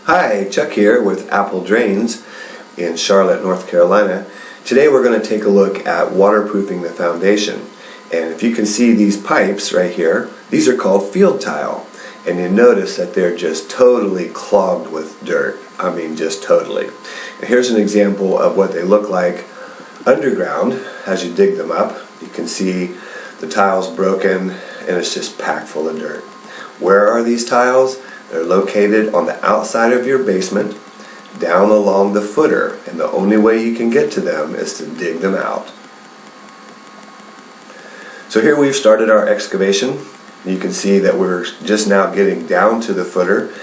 Hi, Chuck here with Apple Drains in Charlotte, North Carolina. Today we're going to take a look at waterproofing the foundation. And if you can see these pipes right here, these are called field tile. And you notice that they're just totally clogged with dirt. I mean, just totally. And here's an example of what they look like underground as you dig them up. You can see the tiles broken and it's just packed full of dirt. Where are these tiles? They're located on the outside of your basement, down along the footer, and the only way you can get to them is to dig them out. So here we've started our excavation. You can see that we're just now getting down to the footer.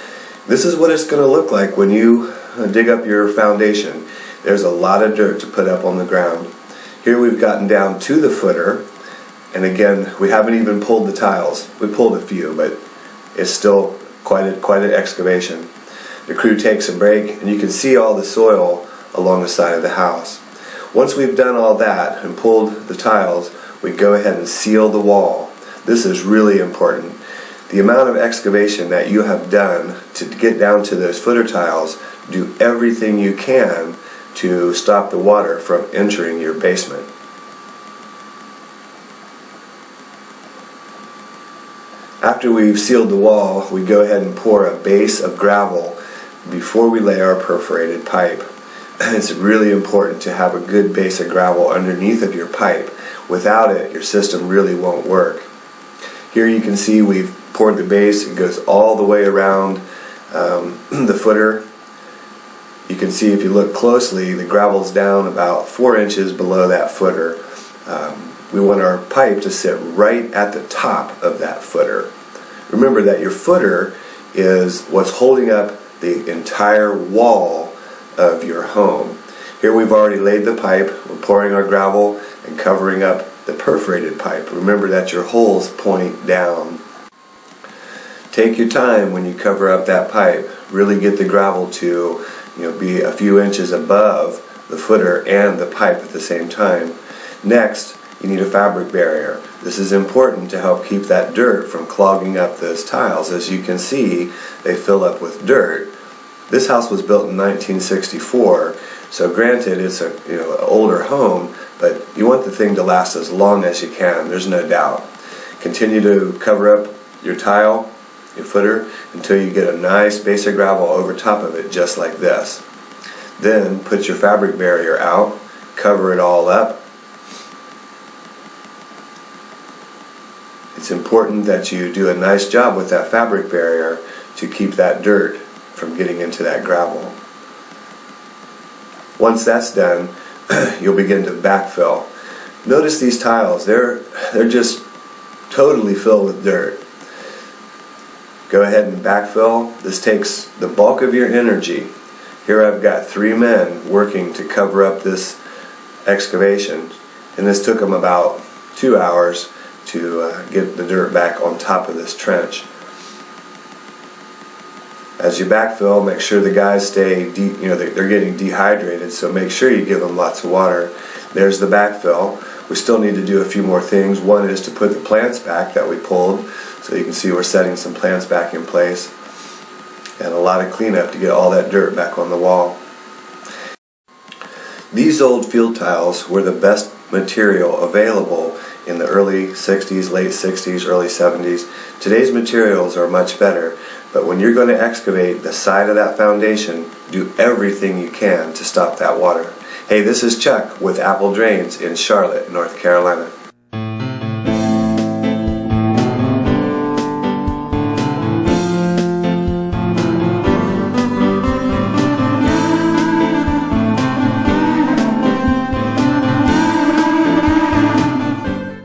This is what it's going to look like when you dig up your foundation. There's a lot of dirt to put up on the ground. Here we've gotten down to the footer, and again, we haven't even pulled the tiles. We pulled a few, but it's still quite an excavation. The crew takes a break and you can see all the soil along the side of the house. Once we've done all that and pulled the tiles, we go ahead and seal the wall. This is really important. The amount of excavation that you have done to get down to those footer tiles, do everything you can to stop the water from entering your basement. After we've sealed the wall, we go ahead and pour a base of gravel before we lay our perforated pipe. It's really important to have a good base of gravel underneath of your pipe. Without it, your system really won't work. Here you can see we've poured the base. It goes all the way around the footer. You can see if you look closely, the gravel's down about 4 inches below that footer. We want our pipe to sit right at the top of that footer. Remember that your footer is what's holding up the entire wall of your home. Here we've already laid the pipe. We're pouring our gravel and covering up the perforated pipe. Remember that your holes point down. Take your time when you cover up that pipe. Really get the gravel to be a few inches above the footer and the pipe at the same time. Next, you need a fabric barrier. This is important to help keep that dirt from clogging up those tiles. As you can see, they fill up with dirt. This house was built in 1964, so granted it's an older home, but you want the thing to last as long as you can, there's no doubt. Continue to cover up your tile, your footer, until you get a nice base of gravel over top of it, just like this. Then put your fabric barrier out, cover it all up. It's important that you do a nice job with that fabric barrier to keep that dirt from getting into that gravel. Once that's done, you'll begin to backfill. Notice these tiles, they're just totally filled with dirt. Go ahead and backfill. This takes the bulk of your energy. Here I've got 3 men working to cover up this excavation, and this took them about 2 hours to get the dirt back on top of this trench. As you backfill, make sure the guys stay they're getting dehydrated, so make sure you give them lots of water. There's the backfill. We still need to do a few more things. One is to put the plants back that we pulled, so you can see we're setting some plants back in place, and a lot of cleanup to get all that dirt back on the wall. These old field tiles were the best material available in the early 60s, late 60s, early 70s. Today's materials are much better, but when you're going to excavate the side of that foundation, do everything you can to stop that water. Hey, this is Chuck with Apple Drains in Charlotte, North Carolina.